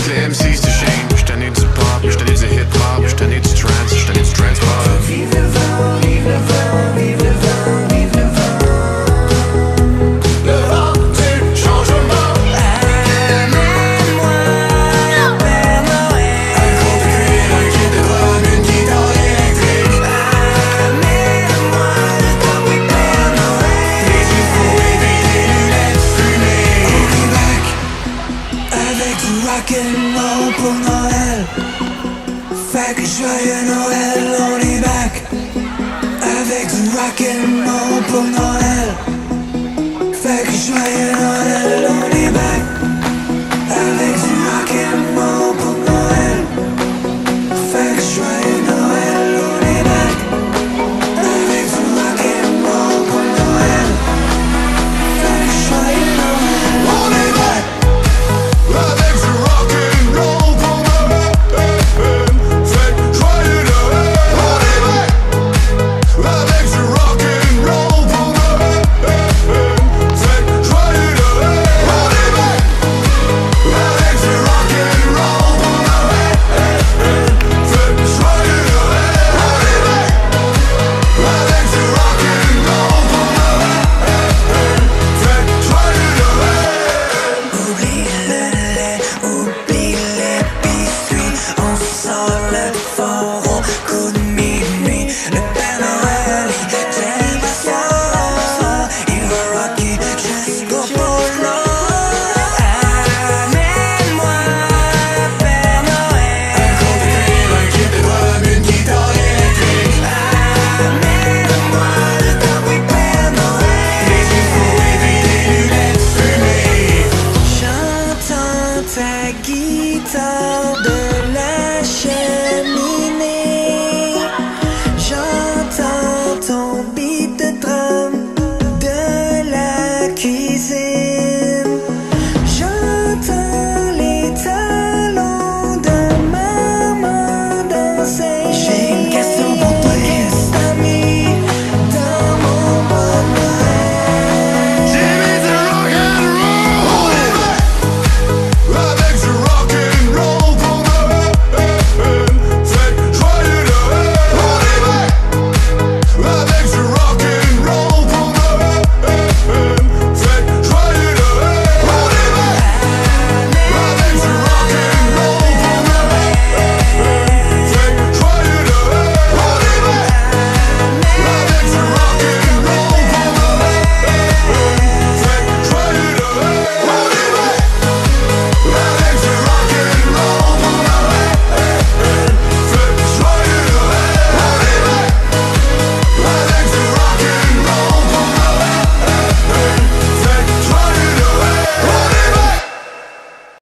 toutes les MCs de shame. J'suis tanné du pop, j'suis tanné du hip-hop, j'suis tanné du trance, j'suis tanné du trance pop. Vive le vent, vive le vent, vive le vent, vive le vent. Le vent du changement. Amène-moi le Père Noël. Un gros de cuir, un kit de drum, une guitare électrique. Amène-moi le tapis Père Noël. Les yeux foués, puis des lunettes fumées. Au Québec, avec du rock'n'roll pour Noël. Fait que joyeux Noël, on est back. Avec du rock'n'roll.